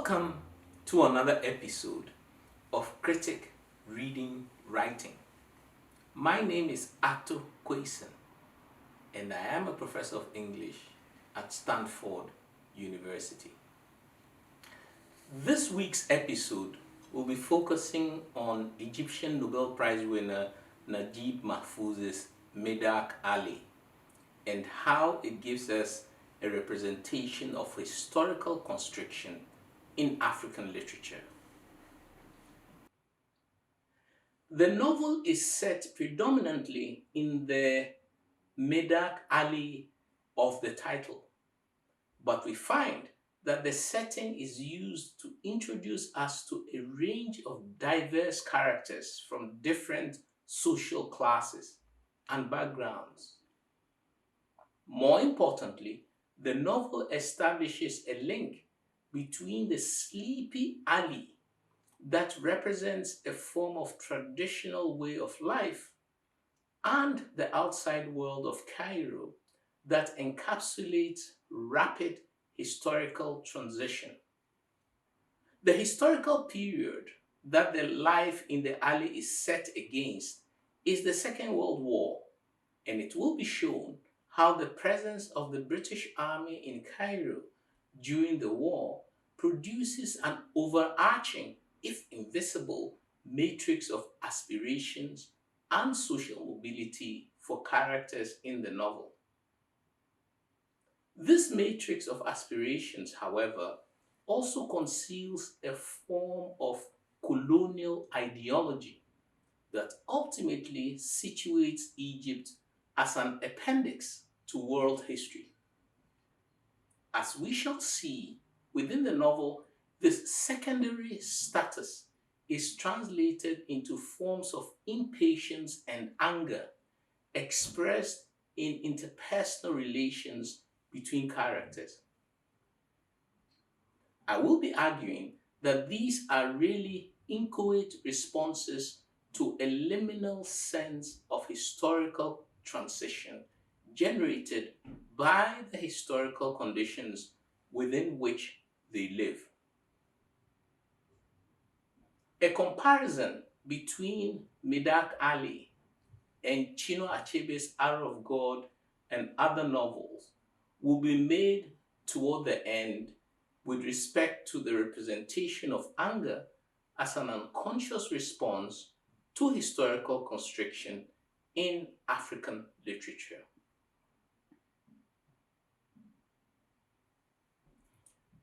Welcome to another episode of Critic.Reading.Writing. My name is Quayson and I am a professor of English at Stanford University. This week's episode will be focusing on Egyptian Nobel Prize winner Naguib Mahfouz Midaq Alley and how it gives us a representation of historical constriction in African literature. The novel is set predominantly in the Midaq Alley of the title, but we find that the setting is used to introduce us to a range of diverse characters from different social classes and backgrounds. More importantly, the novel establishes a link between the sleepy alley that represents a form of traditional way of life and the outside world of Cairo that encapsulates rapid historical transition. The historical period that the life in the alley is set against is the Second World War, and it will be shown how the presence of the British Army in Cairo during the war produces an overarching, if invisible, matrix of aspirations and social mobility for characters in the novel. This matrix of aspirations, however, also conceals a form of colonial ideology that ultimately situates Egypt as an appendix to world history. As we shall see within the novel, this secondary status is translated into forms of impatience and anger expressed in interpersonal relations between characters. I will be arguing that these are really inchoate responses to a liminal sense of historical transition generated by the historical conditions within which they live. A comparison between Midaq Alley and Chinua Achebe's Arrow of God and other novels will be made toward the end with respect to the representation of anger as an unconscious response to historical constriction in African literature.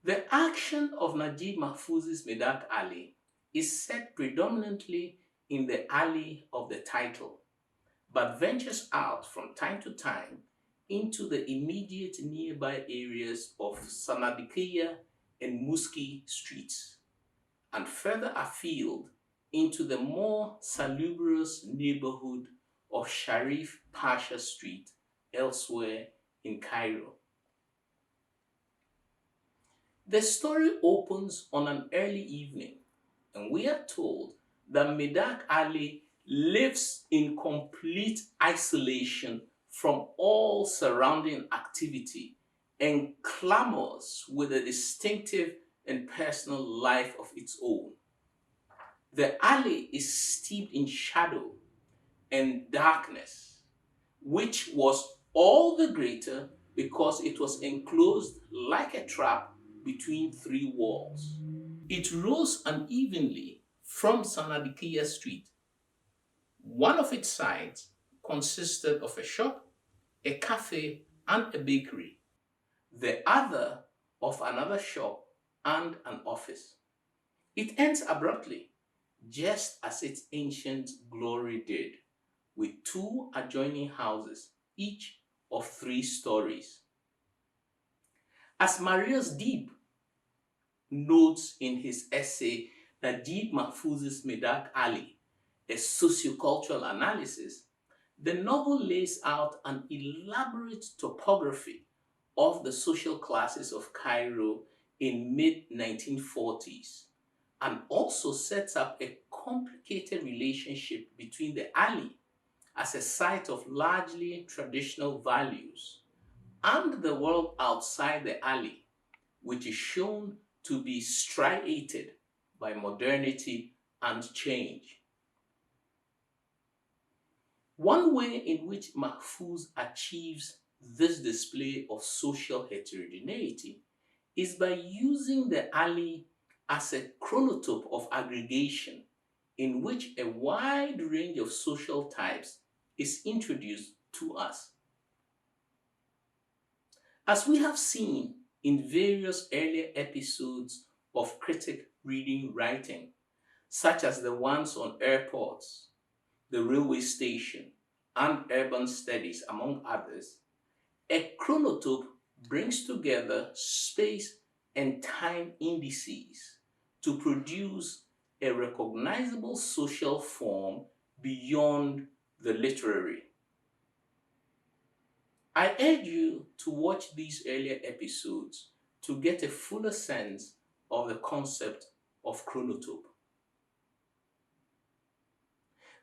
The action of Naguib Mahfouz Midaq Alley is set predominantly in the alley of the title, but ventures out from time to time into the immediate nearby areas of Sanadikia and Muski streets, and further afield into the more salubrious neighborhood of Sharif Pasha Street elsewhere in Cairo. The story opens on an early evening, and we are told that Midaq Alley lives in complete isolation from all surrounding activity and clamors with a distinctive and personal life of its own. The alley is steeped in shadow and darkness, which was all the greater because it was enclosed like a trap between three walls. It rose unevenly from Sanadikia Street. One of its sides consisted of a shop, a cafe, and a bakery. The other of another shop and an office. It ends abruptly, just as its ancient glory did, with two adjoining houses, each of 3 stories. As Marius Deeb notes in his essay Naguib Mahfouz Midaq Alley, a sociocultural analysis, the novel lays out an elaborate topography of the social classes of Cairo in mid-1940s and also sets up a complicated relationship between the alley as a site of largely traditional values and the world outside the alley, which is shown to be striated by modernity and change. One way in which Mahfouz achieves this display of social heterogeneity is by using the alley as a chronotype of aggregation in which a wide range of social types is introduced to us. As we have seen in various earlier episodes of Critic.Reading.Writing, such as the ones on airports, the railway station, and urban studies, among others, a chronotype brings together space and time indices to produce a recognizable social form beyond the literary. I urge you to watch these earlier episodes to get a fuller sense of the concept of chronotype.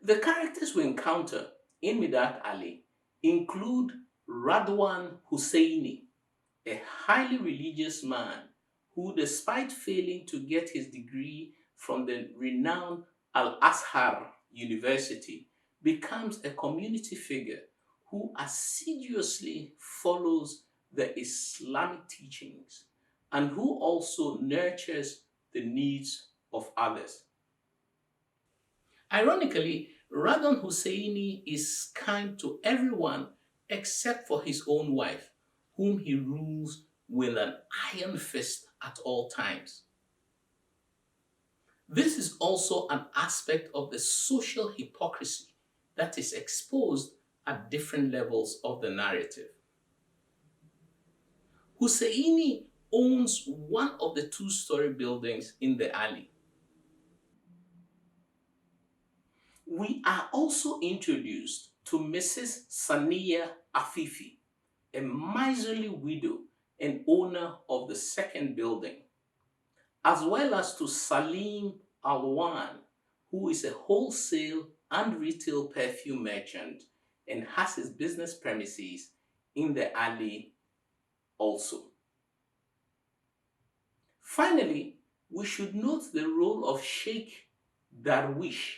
The characters we encounter in Midaq Alley include Radhwan Hussaini, a highly religious man who, despite failing to get his degree from the renowned Al-Azhar University, becomes a community figure who assiduously follows the Islamic teachings and who also nurtures the needs of others. Ironically, Radhan Hussaini is kind to everyone except for his own wife, whom he rules with an iron fist at all times. This is also an aspect of the social hypocrisy that is exposed at different levels of the narrative. Hussaini owns one of the two-story buildings in the alley. We are also introduced to Mrs. Sania Afifi, a miserly widow and owner of the second building, as well as to Salim Alwan, who is a wholesale and retail perfume merchant and has his business premises in the alley also. Finally, we should note the role of Sheikh Darwish,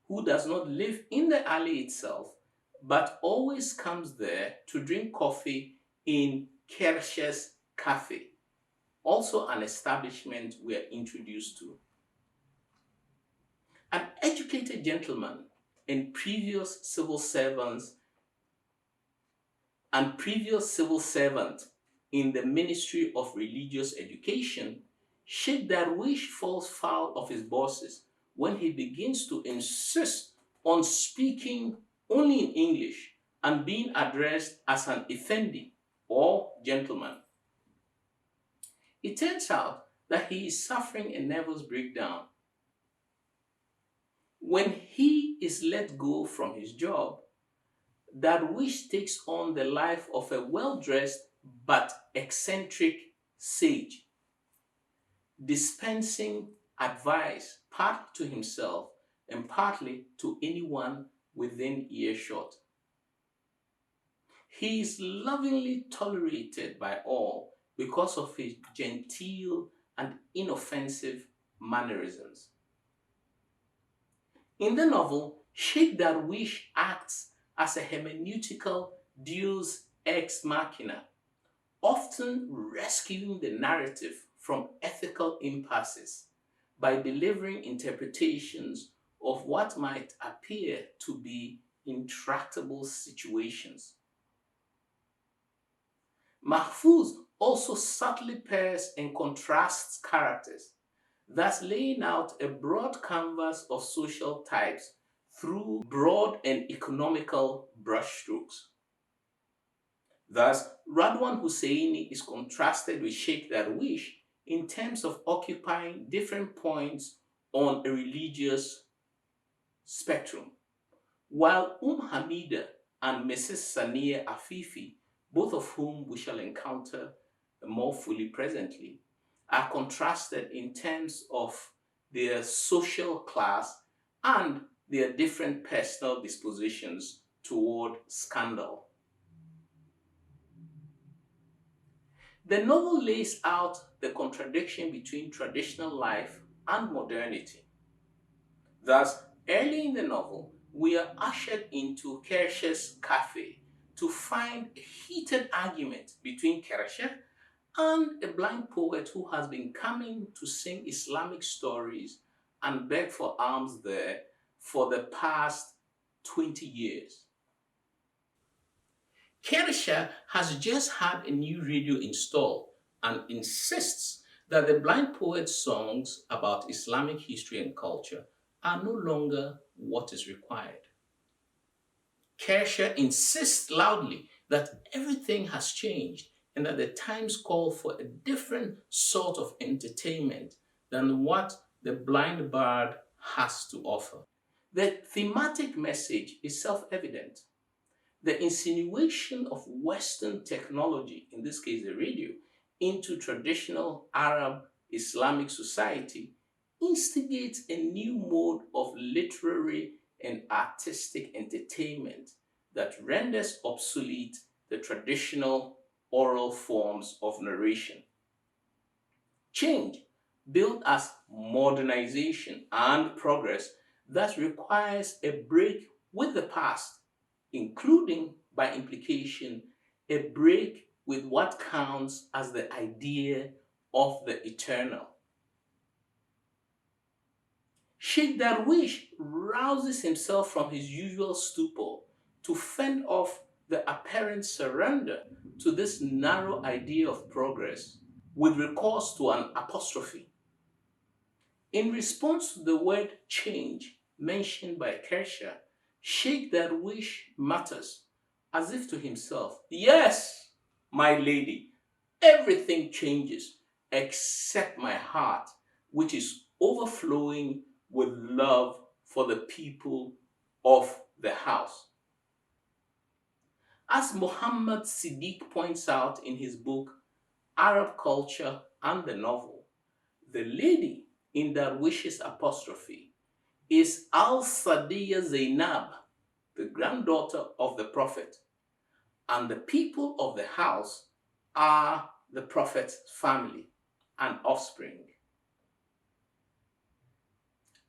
who does not live in the alley itself, but always comes there to drink coffee in Kersh's Cafe, also an establishment we are introduced to. An educated gentleman and previous civil servant in the Ministry of Religious Education, Sheikh Darwish falls foul of his bosses when he begins to insist on speaking only in English and being addressed as an effendi or gentleman. It turns out that he is suffering a nervous breakdown. When he is let go from his job, Darwish takes on the life of a well-dressed but eccentric sage, dispensing advice partly to himself and partly to anyone within earshot. He is lovingly tolerated by all because of his genteel and inoffensive mannerisms. In the novel, Sheikh Darwish acts as a hermeneutical deus ex machina, often rescuing the narrative from ethical impasses by delivering interpretations of what might appear to be intractable situations. Mahfouz also subtly pairs and contrasts characters, thus laying out a broad canvas of social types through broad and economical brushstrokes. Thus, Radwan Hussaini is contrasted with Sheikh Darwish in terms of occupying different points on a religious spectrum, while Hamida and Mrs. Sania Afifi, both of whom we shall encounter more fully presently, are contrasted in terms of their social class and their different personal dispositions toward scandal. The novel lays out the contradiction between traditional life and modernity. Thus, early in the novel, we are ushered into Kersher's cafe to find a heated argument between Kersher and a blind poet who has been coming to sing Islamic stories and beg for alms there for the past 20 years. Kersher has just had a new radio installed and insists that the blind poet's songs about Islamic history and culture are no longer what is required. Kersher insists loudly that everything has changed and that the times call for a different sort of entertainment than what the blind bard has to offer. The thematic message is self evident. The insinuation of Western technology, in this case the radio, into traditional Arab Islamic society instigates a new mode of literary and artistic entertainment that renders obsolete the traditional oral forms of narration. Change, billed as modernization and progress, thus requires a break with the past, including, by implication, a break with what counts as the idea of the eternal. Sheikh Darwish rouses himself from his usual stupor to fend off the apparent surrender to this narrow idea of progress with recourse to an apostrophe. In response to the word change mentioned by Kersher, Sheikh Darwish mutters, as if to himself, "Yes, my lady, everything changes except my heart, which is overflowing with love for the people of the house." As Muhammad Siddiq points out in his book Arab Culture and the Novel, the lady in Darwish's apostrophe is Al-Sadiya Zainab, the granddaughter of the Prophet, and the people of the house are the Prophet's family and offspring.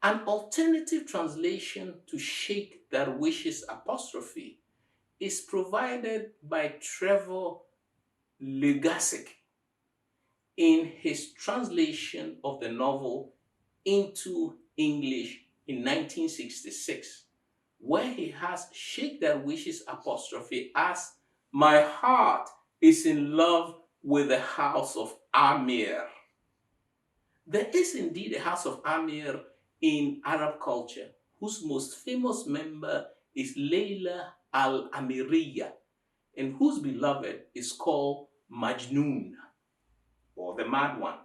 An alternative translation to Sheikh Darwish's apostrophe is provided by Trevor Legasic in his translation of the novel into English in 1966, where he has Sheikh Darwish's apostrophe as "My heart is in love with the house of Amir." There is indeed a house of Amir in Arab culture, whose most famous member is Layla al-Amiriya, and whose beloved is called Majnun, or the Mad One.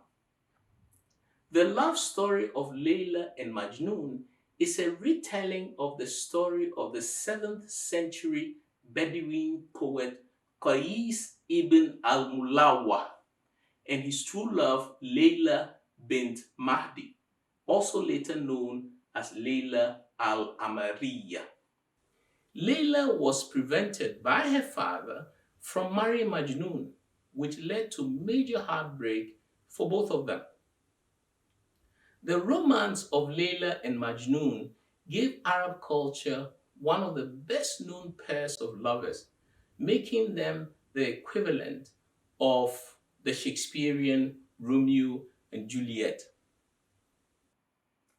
The love story of Layla and Majnun is a retelling of the story of the 7th century Bedouin poet Qais ibn al-Mulawa and his true love Layla bint Mahdi, also later known as Layla al-Amariya. Layla was prevented by her father from marrying Majnun, which led to major heartbreak for both of them. The romance of Layla and Majnun gave Arab culture one of the best known pairs of lovers, making them the equivalent of the Shakespearean Romeo and Juliet.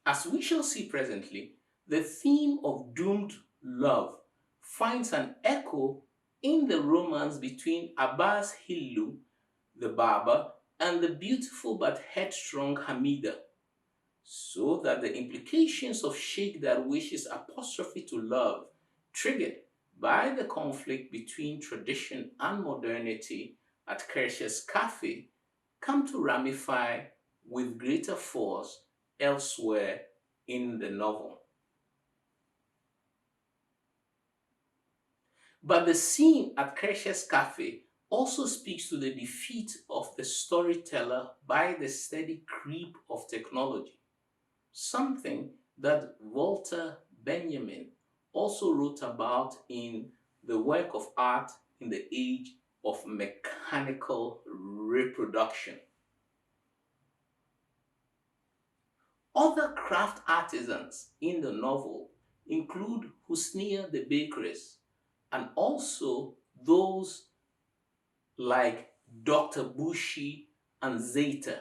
As we shall see presently, the theme of doomed love finds an echo in the romance between Abbas Hillu, the barber, and the beautiful but headstrong Hamida, so that the implications of Sheikh Darwish's apostrophe to love, triggered by the conflict between tradition and modernity at Kersher's cafe, come to ramify with greater force elsewhere in the novel. But the scene at Kersher's cafe also speaks to the defeat of the storyteller by the steady creep of technology, something that Walter Benjamin also wrote about in The Work of Art in the Age of mechanical reproduction. Other craft artisans in the novel include Husnia the bakeress and also those like Dr. Bushi and Zeta,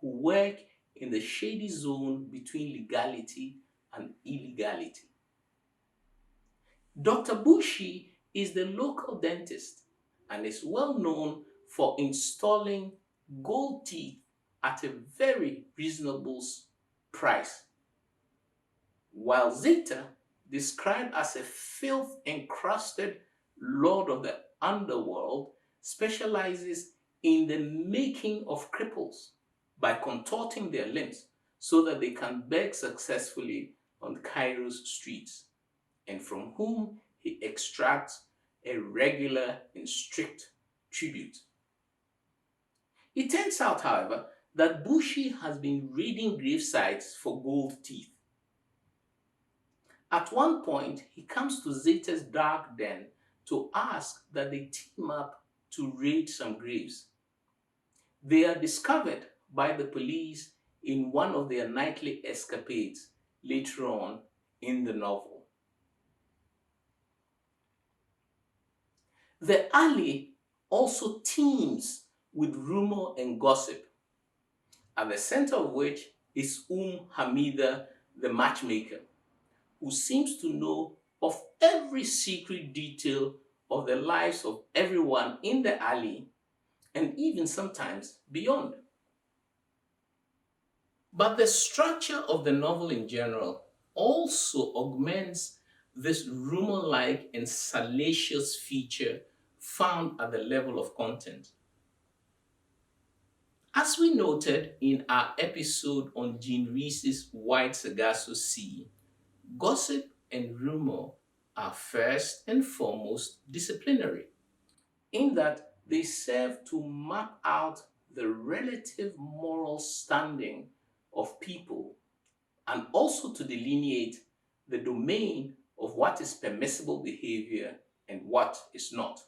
who work in the shady zone between legality and illegality. Dr. Bushi is the local dentist and is well known for installing gold teeth at a very reasonable price, while Zeta, described as a filth encrusted lord of the underworld, specializes in the making of cripples by contorting their limbs so that they can beg successfully on Cairo's streets, and from whom he extracts a regular and strict tribute. It turns out, however, that Bushi has been raiding grave sites for gold teeth. At one point, he comes to Zeta's dark den to ask that they team up to raid some graves. They are discovered by the police in one of their nightly escapades later on in the novel. The alley also teems with rumor and gossip, at the center of which is Hamida, the matchmaker, who seems to know of every secret detail of the lives of everyone in the alley and even sometimes beyond. But the structure of the novel in general also augments this rumor-like and salacious feature found at the level of content. As we noted in our episode on Jean Rees's White Sargasso Sea, gossip and rumor are first and foremost disciplinary, in that they serve to map out the relative moral standing of people and also to delineate the domain of what is permissible behavior and what is not.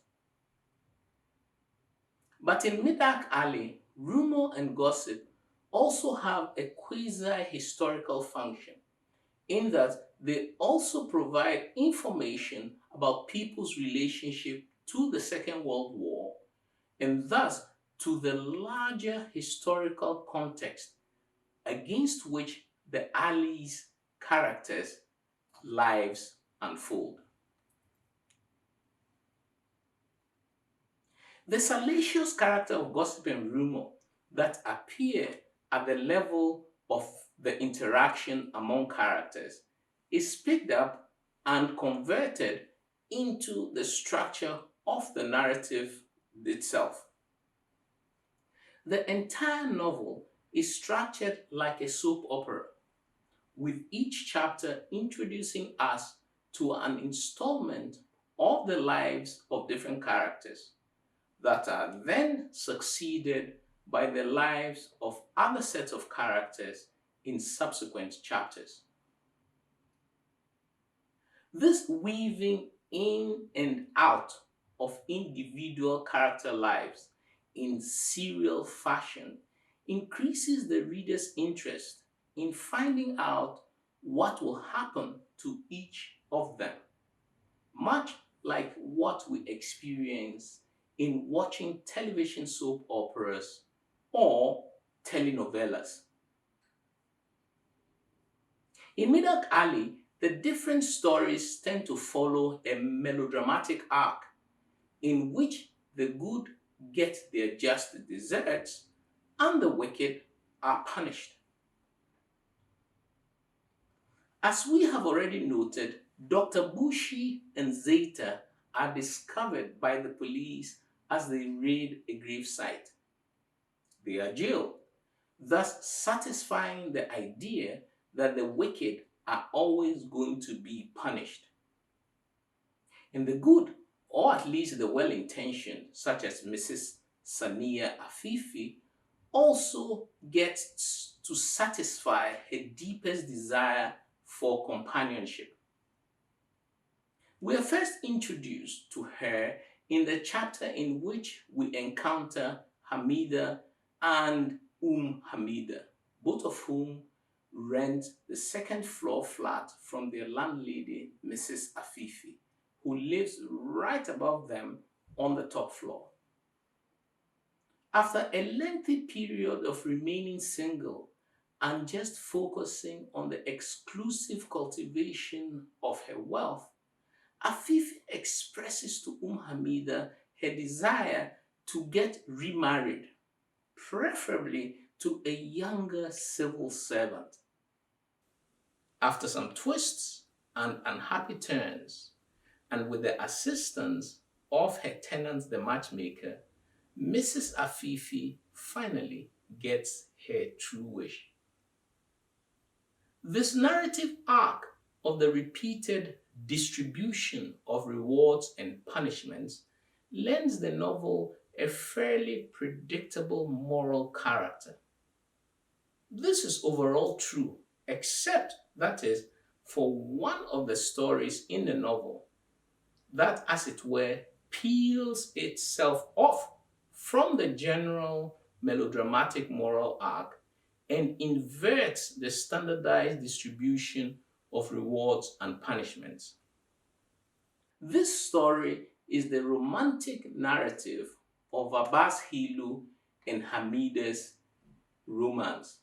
But in Midaq Alley, rumor and gossip also have a quasi-historical function, in that they also provide information about people's relationship to the Second World War and thus to the larger historical context against which the alley's characters' lives unfold. The salacious character of gossip and rumor that appear at the level of the interaction among characters is picked up and converted into the structure of the narrative itself. The entire novel is structured like a soap opera, with each chapter introducing us to an installment of the lives of different characters that are then succeeded by the lives of other sets of characters in subsequent chapters. This weaving in and out of individual character lives in serial fashion increases the reader's interest in finding out what will happen to each of them, much like what we experience in watching television soap operas or telenovelas. In Midaq Alley, the different stories tend to follow a melodramatic arc in which the good get their just deserts and the wicked are punished. As we have already noted, Dr. Bushi and Zeta are discovered by the police as they raid a gravesite. They are jailed, thus satisfying the idea that the wicked are always going to be punished. And the good, or at least the well-intentioned, such as Mrs. Sania Afifi, also gets to satisfy her deepest desire for companionship. We are first introduced to her in the chapter in which we encounter Hamida and Hamida, both of whom rent the second floor flat from their landlady, Mrs. Afifi, who lives right above them on the top floor. After a lengthy period of remaining single and just focusing on the exclusive cultivation of her wealth, Afifi expresses to Hamida her desire to get remarried, preferably to a younger civil servant. After some twists and unhappy turns, and with the assistance of her tenant, the matchmaker, Mrs. Afifi finally gets her true wish. This narrative arc of the repeated distribution of rewards and punishments lends the novel a fairly predictable moral character. This is overall true, except, that is, for one of the stories in the novel that, as it were, peels itself off from the general melodramatic moral arc and inverts the standardized distribution of rewards and punishments. This story is the romantic narrative of Abbas Hilu and Hamida's romance.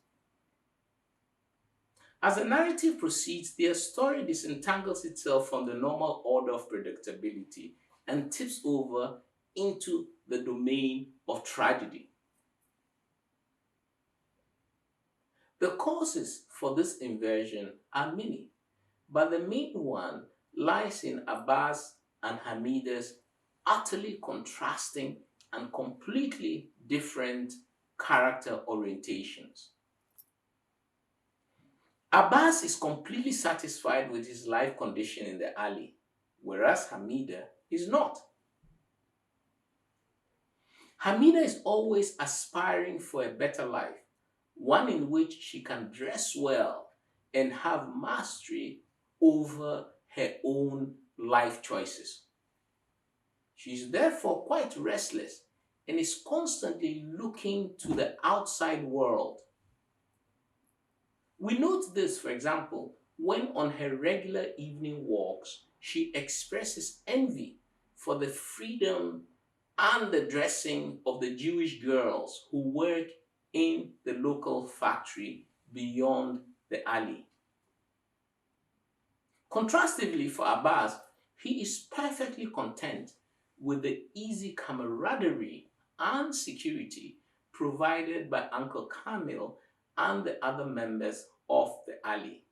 As the narrative proceeds, their story disentangles itself from the normal order of predictability and tips over into the domain of tragedy. The causes for this inversion are many, but the main one lies in Abbas and Hamida's utterly contrasting and completely different character orientations. Abbas is completely satisfied with his life condition in the alley, whereas Hamida is not. Hamida is always aspiring for a better life, one in which she can dress well and have mastery over her own life choices. She is therefore quite restless and is constantly looking to the outside world. We note this, for example, when on her regular evening walks, she expresses envy for the freedom and the dressing of the Jewish girls who work in the local factory beyond the alley. Contrastively, for Abbas, he is perfectly content with the easy camaraderie and security provided by Uncle Kamil and the other members of the alley.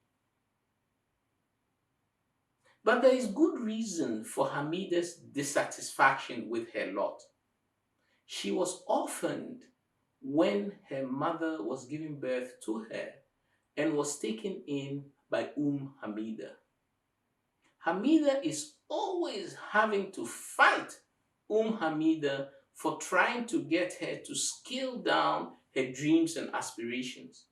But there is good reason for Hamida's dissatisfaction with her lot. She was orphaned when her mother was giving birth to her and was taken in by Hamida. Hamida is always having to fight Hamida for trying to get her to scale down her dreams and aspirations.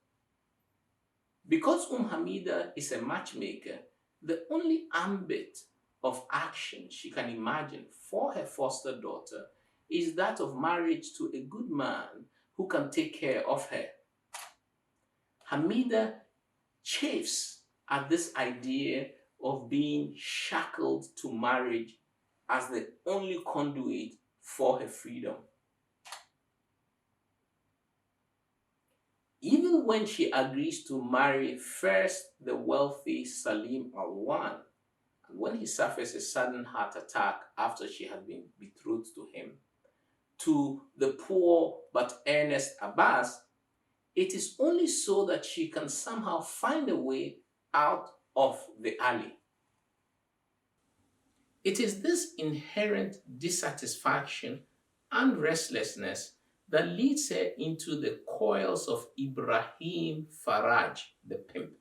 Because Hamida is a matchmaker, the only ambit of action she can imagine for her foster daughter is that of marriage to a good man who can take care of her. Hamida chafes at this idea of being shackled to marriage as the only conduit for her freedom. Even when she agrees to marry first the wealthy Salim Alwan, and when he suffers a sudden heart attack after she has been betrothed to him, to the poor but earnest Abbas, it is only so that she can somehow find a way out of the alley. It is this inherent dissatisfaction and restlessness that leads her into the coils of Ibrahim Faraj, the pimp,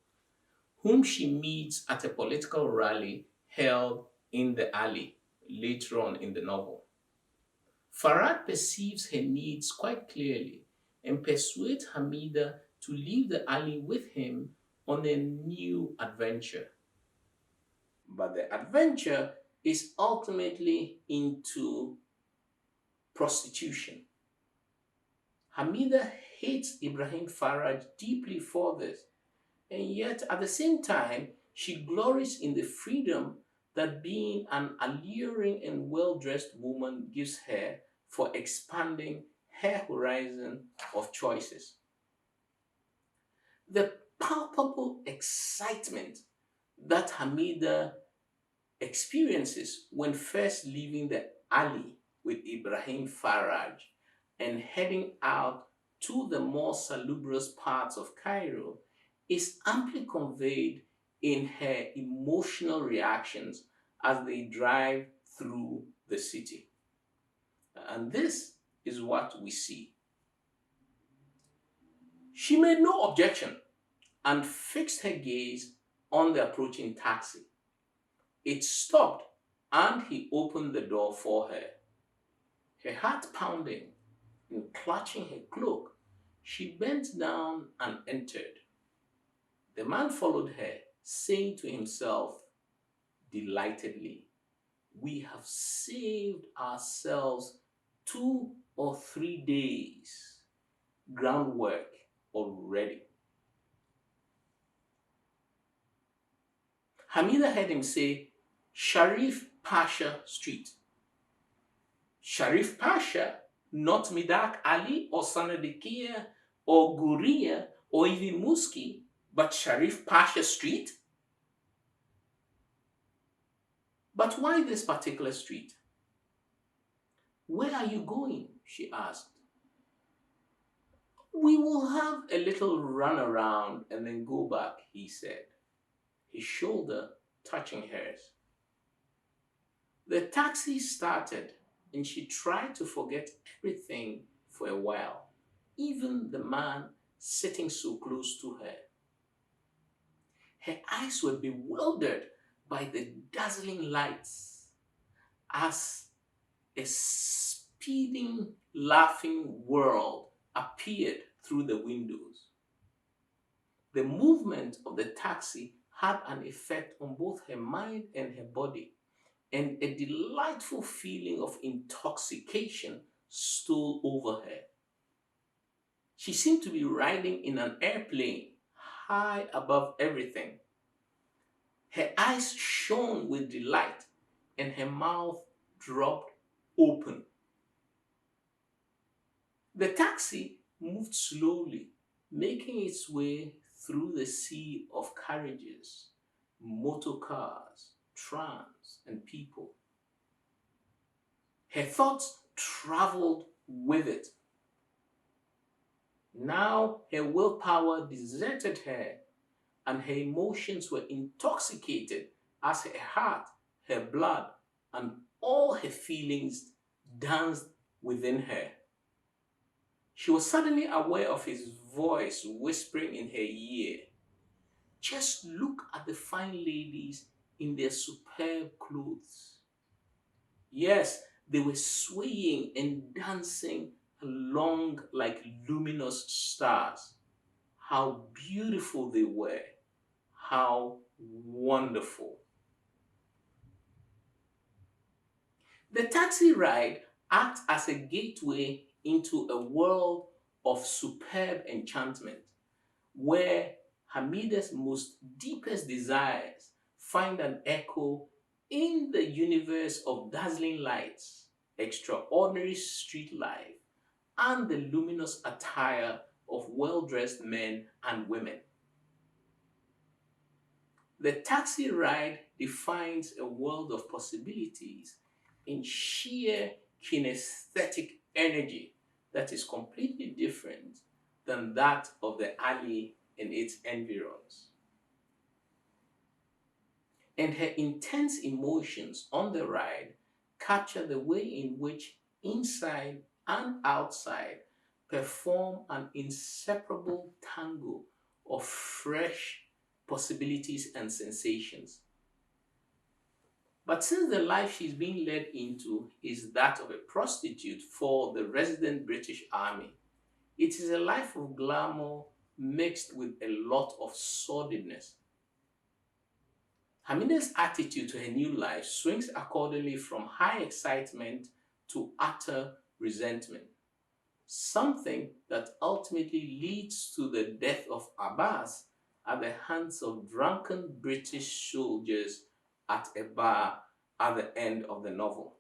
whom she meets at a political rally held in the alley later on in the novel. Faraj perceives her needs quite clearly and persuades Hamida to leave the alley with him on a new adventure. But the adventure is ultimately into prostitution. Hamida hates Ibrahim Faraj deeply for this, and yet at the same time, she glories in the freedom that being an alluring and well-dressed woman gives her for expanding her horizon of choices. The palpable excitement that Hamida experiences when first leaving the alley with Ibrahim Faraj and heading out to the more salubrious parts of Cairo is amply conveyed in her emotional reactions as they drive through the city. And this is what we see. She made no objection and fixed her gaze on the approaching taxi. It stopped and he opened the door for her. Her heart pounding and clutching her cloak, she bent down and entered. The man followed her, saying to himself delightedly, "We have saved ourselves 2 or 3 days groundwork already." Hamida heard him say, "Sharif Pasha Street." Sharif Pasha, not Midaq Alley or Sanadikia or Guria or even Muski, but Sharif Pasha Street? But why this particular street? "Where are you going?" she asked. "We will have a little run around and then go back," he said, his shoulder touching hers. The taxi started and she tried to forget everything for a while, even the man sitting so close to her. Her eyes were bewildered by the dazzling lights as a speeding, laughing world appeared through the windows. The movement of the taxi had an effect on both her mind and her body, and a delightful feeling of intoxication stole over her. She seemed to be riding in an airplane high above everything. Her eyes shone with delight and her mouth dropped open. The taxi moved slowly, making its way through the sea of carriages, motor cars, trams, and people. Her thoughts traveled with it. Now her willpower deserted her, and her emotions were intoxicated as her heart, her blood, and all her feelings danced within her. She was suddenly aware of his voice whispering in her ear, "Just look at the fine ladies in their superb clothes." Yes, they were swaying and dancing along like luminous stars. How beautiful they were. How wonderful. The taxi ride acts as a gateway into a world of superb enchantment where Hamida's most deepest desires find an echo in the universe of dazzling lights, extraordinary street life, and the luminous attire of well-dressed men and women. The taxi ride defines a world of possibilities in sheer kinesthetic energy that is completely different than that of the alley and its environs. And her intense emotions on the ride capture the way in which inside and outside perform an inseparable tango of fresh possibilities and sensations. But since the life she's being led into is that of a prostitute for the resident British Army, it is a life of glamour mixed with a lot of sordidness. Hamida's attitude to her new life swings accordingly from high excitement to utter resentment, something that ultimately leads to the death of Abbas at the hands of drunken British soldiers at a bar at the end of the novel.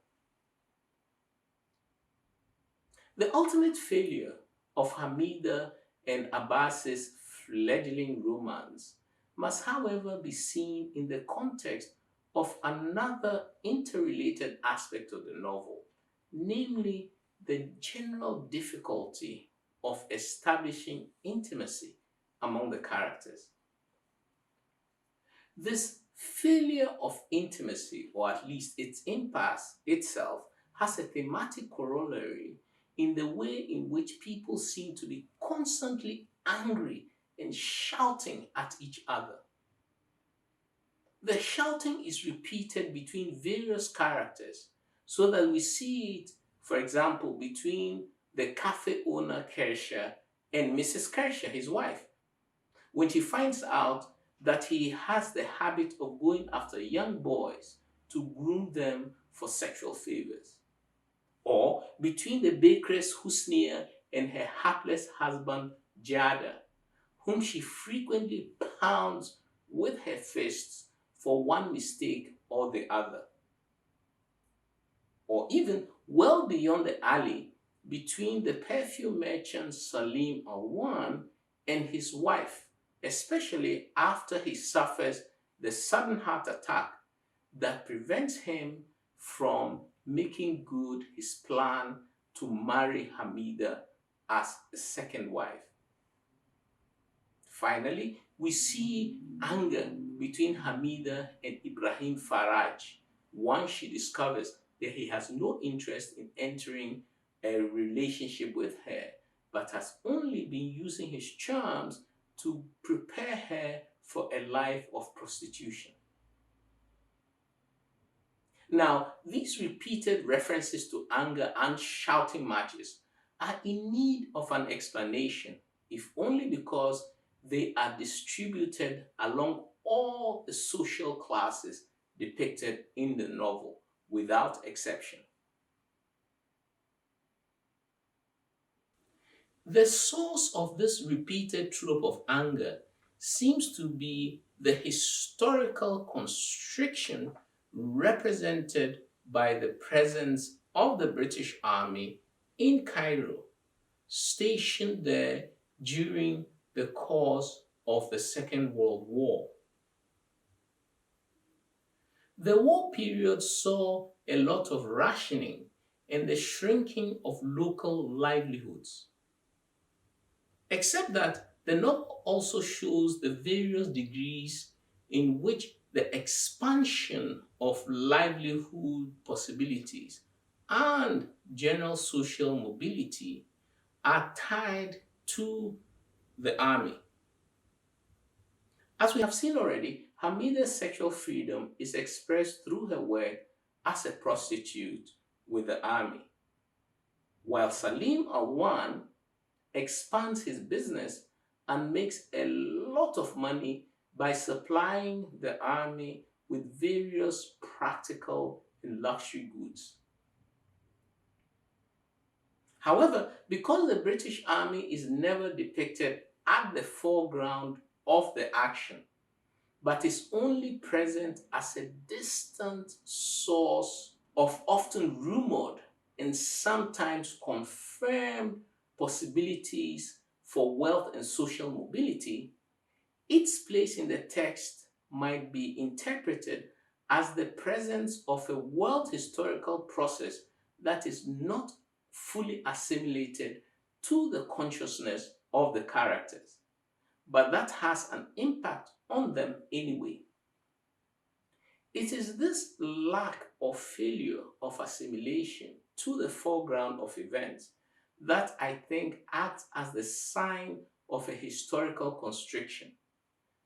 The ultimate failure of Hamida and Abbas's fledgling romance must, however, be seen in the context of another interrelated aspect of the novel, namely the general difficulty of establishing intimacy among the characters. This failure of intimacy, or at least its impasse itself, has a thematic corollary in the way in which people seem to be constantly angry and shouting at each other. The shouting is repeated between various characters so that we see it, for example, between the cafe owner Kersha and Mrs. Kersha, his wife, when she finds out that he has the habit of going after young boys to groom them for sexual favors. Or between the bakeress Husnia and her hapless husband Jada, whom she frequently pounds with her fists for one mistake or the other. Or even well beyond the alley, between the perfume merchant Salim Alwan and his wife, especially after he suffers the sudden heart attack that prevents him from making good his plan to marry Hamida as a second wife. Finally, we see anger between Hamida and Ibrahim Faraj once she discovers that he has no interest in entering a relationship with her, but has only been using his charms to prepare her for a life of prostitution. Now, these repeated references to anger and shouting matches are in need of an explanation, if only because they are distributed along all the social classes depicted in the novel, without exception. The source of this repeated trope of anger seems to be the historical constriction represented by the presence of the British Army in Cairo, stationed there during the course of the Second World War. The war period saw a lot of rationing and the shrinking of local livelihoods. Except that the novel also shows the various degrees in which the expansion of livelihood possibilities and general social mobility are tied to the army. As we have seen already, Hamida's sexual freedom is expressed through her work as a prostitute with the army, while Salim Alwan expands his business and makes a lot of money by supplying the army with various practical and luxury goods. However, because the British Army is never depicted at the foreground of the action, but is only present as a distant source of often rumored and sometimes confirmed possibilities for wealth and social mobility, its place in the text might be interpreted as the presence of a world historical process that is not fully assimilated to the consciousness of the characters, but that has an impact on them anyway. It is this lack or failure of assimilation to the foreground of events that I think acts as the sign of a historical constriction.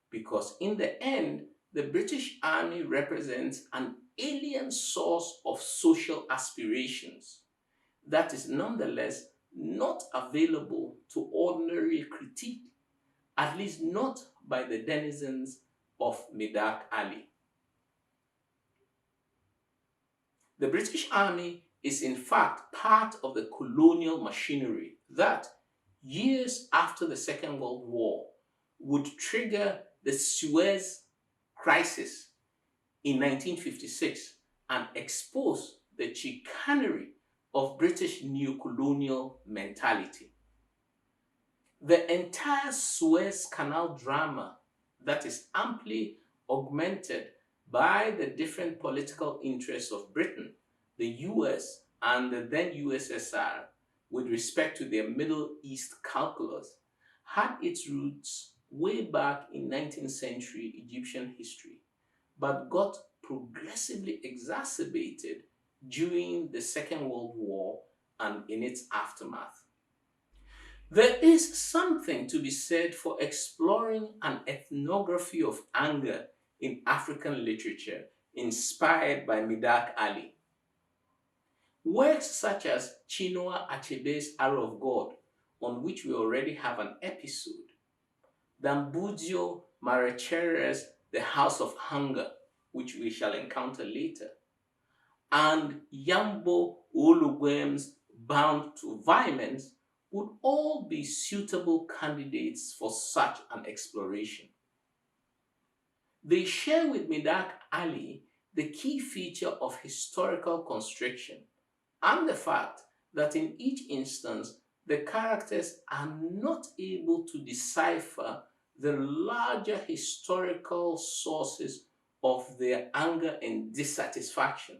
Because in the end, the British Army represents an alien source of social aspirations that is nonetheless not available to ordinary critique, at least not by the denizens of Midaq Alley. The British Army is in fact part of the colonial machinery that, years after the Second World War, would trigger the Suez Crisis in 1956 and expose the chicanery of British neocolonial mentality. The entire Suez Canal drama that is amply augmented by the different political interests of Britain, the US, and the then USSR with respect to their Middle East calculus had its roots way back in 19th century Egyptian history, but got progressively exacerbated during the Second World War and in its aftermath. There is something to be said for exploring an ethnography of anger in African literature inspired by Midaq Alley. Works such as Chinua Achebe's Arrow of God, on which we already have an episode, Dambudzio Marechere's The House of Hunger, which we shall encounter later, and Yambo Oluwem's Bound to Violence would all be suitable candidates for such an exploration. They share with Midaq Alley the key feature of historical constriction and the fact that in each instance the characters are not able to decipher the larger historical sources of their anger and dissatisfaction,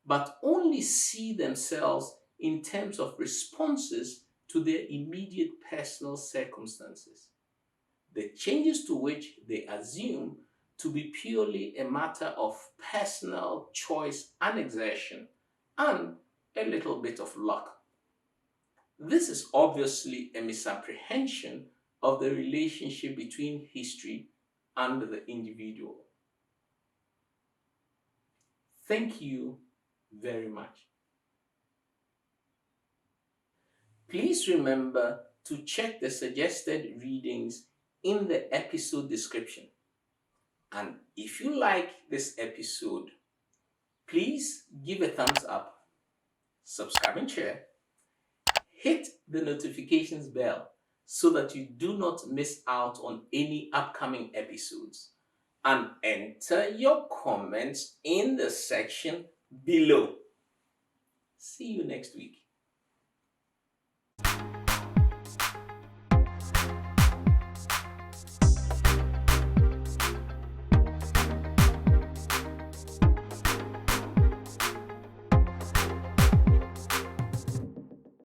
but only see themselves in terms of responses to their immediate personal circumstances, the changes to which they assume to be purely a matter of personal choice and exertion, and a little bit of luck. This is obviously a misapprehension of the relationship between history and the individual. Thank you very much. Please remember to check the suggested readings in the episode description. And if you like this episode, please give a thumbs up, subscribe and share, hit the notifications bell so that you do not miss out on any upcoming episodes, and enter your comments in the section below. See you next week.